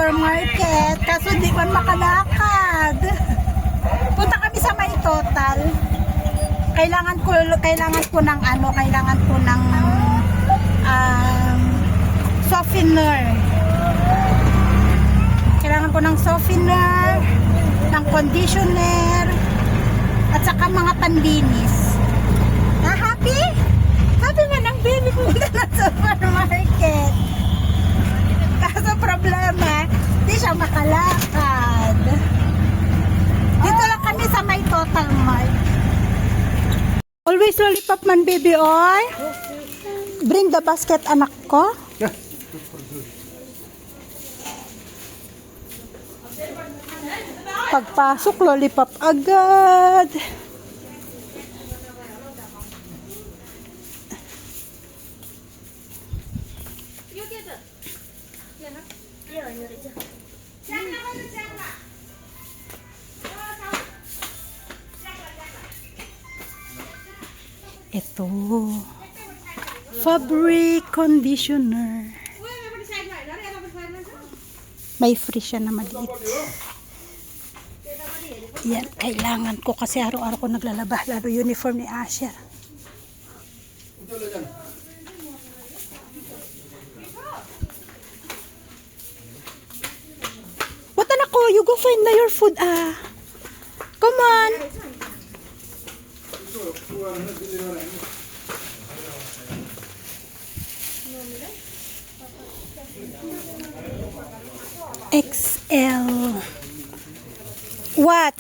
supermarket kaso di man makalakad. Punta kami sa May Total. Kailangan ko ng softener. Kailangan ko ng softener, ng conditioner, at saka mga panlinis. Happy? Happy man ang baby ko na supermarket. Kaso problema, di siya makalakad. Dito lang kami sa May Total Mart. Always lollipop man, baby, oy. Bring the basket, anak ko. Pagpasok, lollipop agad. Ito, fabric conditioner. May free siya na maliit. Yan, kailangan ko kasi araw-araw ko naglalaba, lalo uniform ni Asher. What anak ko? You go find na your food, ah. Come on. XL. What?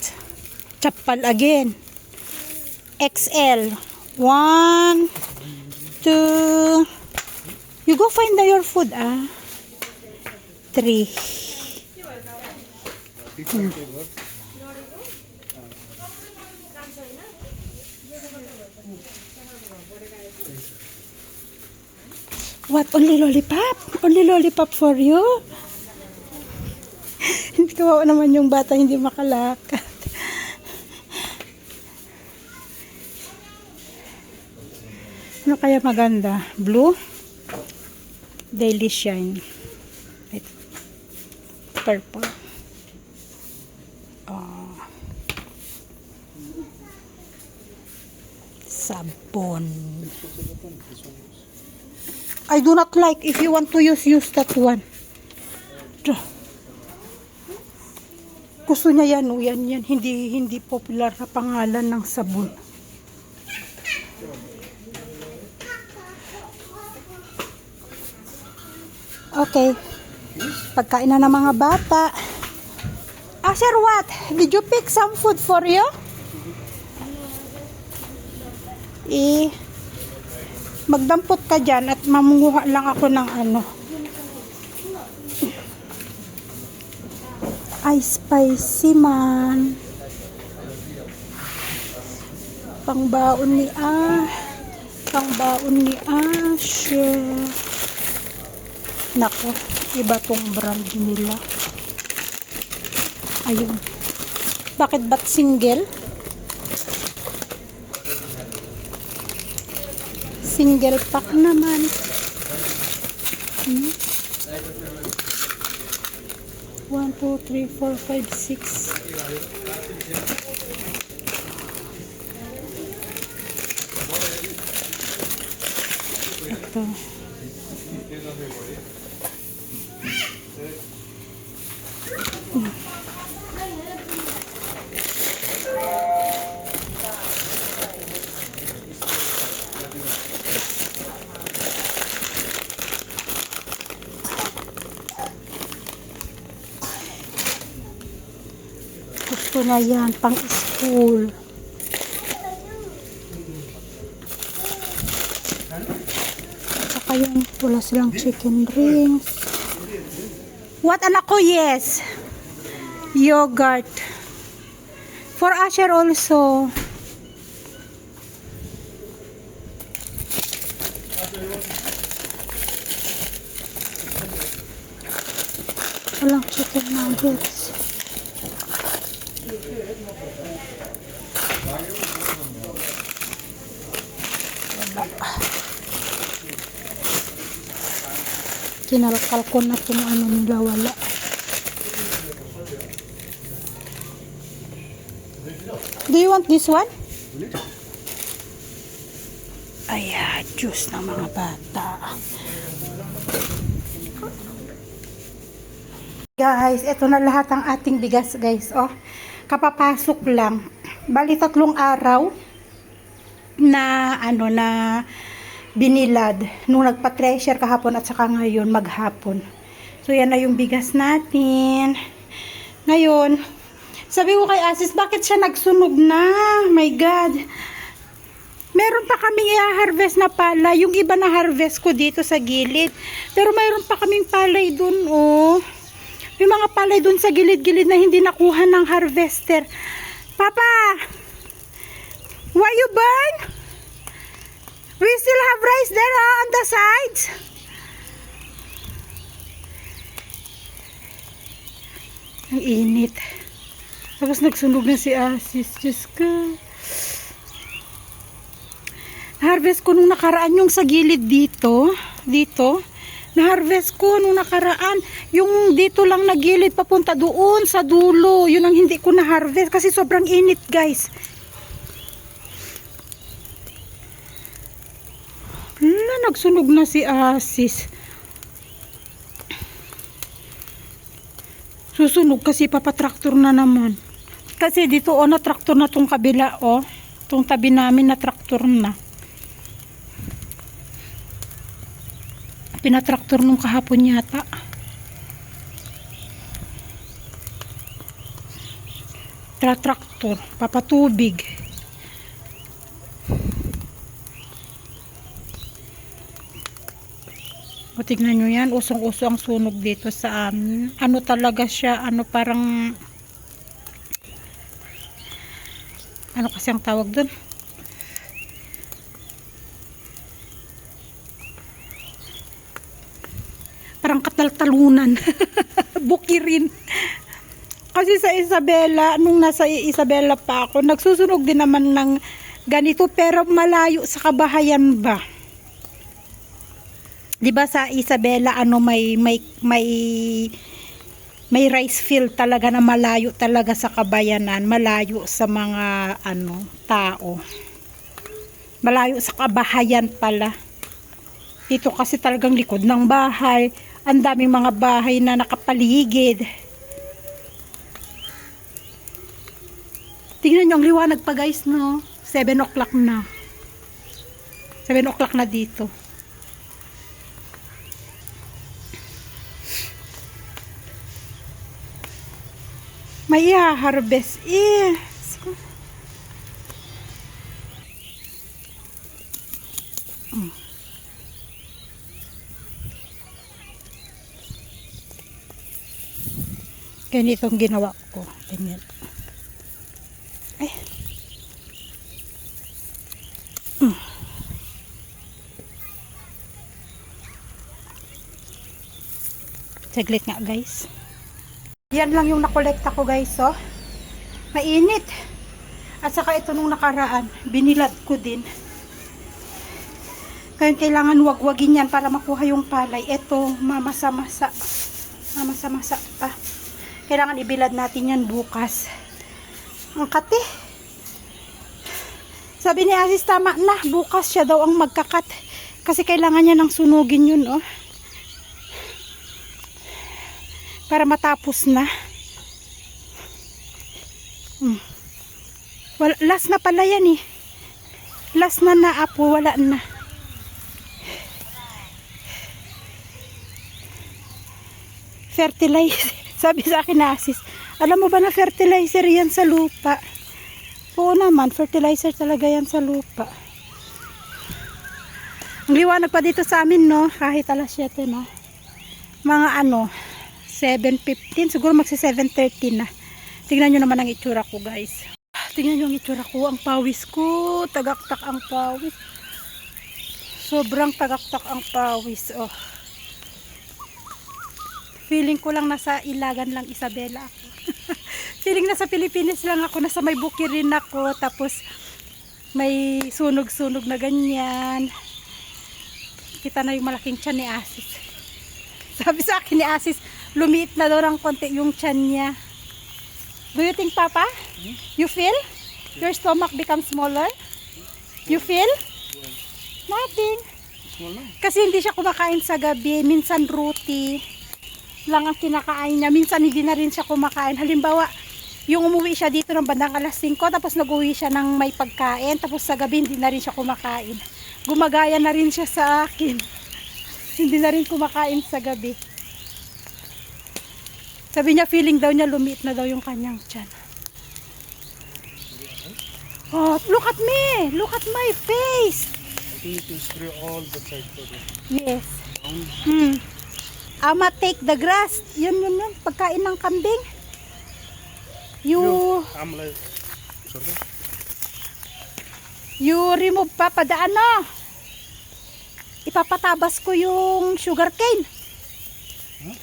Chapal again. XL. 1, 2. You go find your food, ah. 3. What? Only lollipop? Only lollipop for you? Hindi kawawa naman yung bata, hindi makalakad. Ano kaya maganda? Blue? Daily Shine. Wait. Purple. Oh. Sabon. I do not like. If you want to use that one. Gusto niya yan, yan. Hindi popular na pangalan ng sabon. Okay. Pagkain na ng mga bata. Asher, what? Did you pick some food for you? Magdampot ka dyan at mamunguha lang ako ng ano. Ay, spicy man. Pangbaon ni Asher. Nako, iba tong brand nila. Ayun. Bakit ba't single? Single pack naman. 1, 2, 3, 4, 5, 6. Ito. Gusto na yan, pang school. Saka yung wala silang chicken rings. What anak ko? Yes. Yogurt. For Asher also. Walang chicken nuggets. Kinalkal ko na itong ano nila, wala. Do you want this one? Ayan, juice ng mga bata. Guys, ito na lahat ang ating bigas, guys. Oh, kapapasok lang. Bali 3 araw na na binilad nung nagpa-treasure kahapon at saka ngayon maghapon. So yan na yung bigas natin. Ngayon, sabi ko kay Asis, bakit siya nagsunog na? My God. Meron pa kaming i-harvest na palay. Yung iba na harvest ko dito sa gilid. Pero mayroon pa kaming palay dun, oh. May mga palay dun sa gilid-gilid na hindi nakuha ng harvester. Papa! Why you burn? We still have rice there, on the sides. Ang init. Tapos nagsunog na si Asis. Diyos ko. Na-harvest ko nung nakaraan yung sa gilid dito. Dito. Na-harvest ko nung nakaraan. Yung dito lang na gilid papunta doon sa dulo. Yun ang hindi ko na-harvest kasi sobrang init, guys. Nagsunog na si Asis. Susunog kasi papatraktor na naman. Kasi dito na traktor na tong kabila tong tabi namin na traktor na. Pinatraktor nung kahapon yata. Traktor, papatubig. O tignan nyo yan, usong-uso ang sunog dito sa amin. Ano talaga siya, parang ano kasi ang tawag dun? Parang kataltalunan. Bukirin. Kasi sa Isabela, nung nasa Isabela pa ako, nagsusunog din naman ng ganito pero malayo sa kabahayan ba? 'Di ba sa Isabela may rice field talaga na malayo talaga sa kabayanan, malayo sa mga tao. Malayo sa kabahayan pala. Dito kasi talagang likod ng bahay. Ang daming mga bahay na nakapaligid. Tingnan nyo ang liwanag pa, guys, no? 7 o'clock na. 7 o'clock na dito. May harvest. Ganitong ginawa ko. Ganyan. Ay. Saglit nga, guys. Yan lang yung nakolekta ko, guys, oh. Mainit. At saka ito nung nakaraan, binilad ko din. Kaya kailangan wagwagin yan para makuha yung palay. Ito, mamasa-masa. Mamasa-masa pa. Kailangan ibilad natin yan bukas. Ang kati. Sabi ni Asis, tama na. Bukas siya daw ang magkakat. Kasi kailangan niya ng sunugin yun, oh. Para matapos na. Last na pala yan, eh. Last na apo. Wala na. Fertilizer. Sabi sa akin na Asis, alam mo ba na fertilizer yan sa lupa? Oo naman, fertilizer talaga yan sa lupa. Ang liwanag pa dito sa amin, no? Kahit alas 7, no? Mga 7:15, siguro magsi 7:30 na. Tingnan nyo naman ang itsura ko, guys. Tingnan nyo ang itsura ko, ang pawis ko. Tagaktak ang pawis. Sobrang tagaktak ang pawis, oh. Feeling ko lang nasa Ilagan lang, Isabela ako. Feeling nasa Pilipinas lang ako, nasa may bukirin ako, tapos may sunog-sunog na ganyan. Kita na yung malaking tiyan ni Asis. Sabi sa akin ni Asis, lumiit na daw ng konti yung tiyan niya. Do you think, Papa? You feel? Your stomach becomes smaller? You feel? Nothing. Small na. Kasi hindi siya kumakain sa gabi. Minsan roti lang ang kinakain niya. Minsan hindi na rin siya kumakain. Halimbawa, yung umuwi siya dito ng bandang alas 5, tapos nag-uwi siya ng may pagkain, tapos sa gabi hindi na rin siya kumakain. Gumagaya na rin siya sa akin. Hindi na rin kumakain sa gabi. Sabi niya, feeling daw niya, lumiit na daw yung kanyang tiyan. Oh, look at me! Look at my face! I think you can spray all the side for it. Yes. Down. Ama, take the grass. Yun. Pagkain ng kambing. I'm like, sorry. You remove pa padaan na. Ipapatabas ko yung sugar cane. Huh?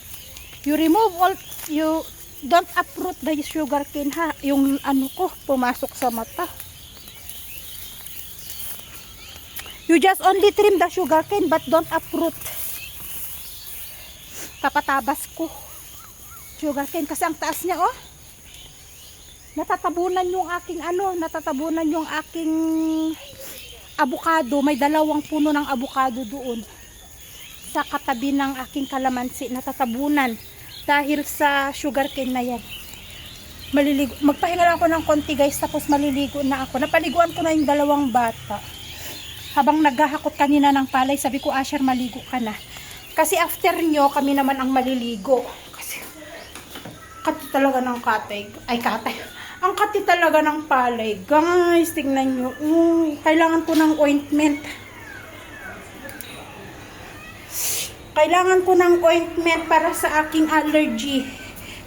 You remove all, you don't uproot the sugar cane ha. Yung ano ko, pumasok sa mata. You just only trim the sugar cane but don't uproot. Papatabas ko sugar cane kasi ang taas niya oh. Natatabunan yung aking natatabunan yung aking avocado. May 2 puno ng avocado doon sa katabi ng aking kalamansi. Natatabunan dahil sa sugar cane na yan. Maliligo. Magpahinga lang ako ng konti guys, tapos maliligo na ako. Napaliguan ko na yung 2 bata. Habang naghahakot kanina ng palay, sabi ko, Asher, maligo ka na. Kasi after nyo, kami naman ang maliligo. Kasi kati talaga ng katay. Ang kati talaga ng palay. Guys, tingnan nyo. Kailangan ko ng ointment. Kailangan ko ng ointment para sa aking allergy.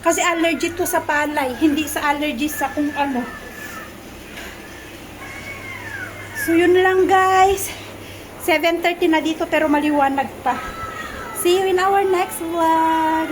Kasi allergy to sa palay. Hindi sa allergy sa kung ano. So yun lang guys. 7:30 na dito pero maliwanag pa. See you in our next vlog.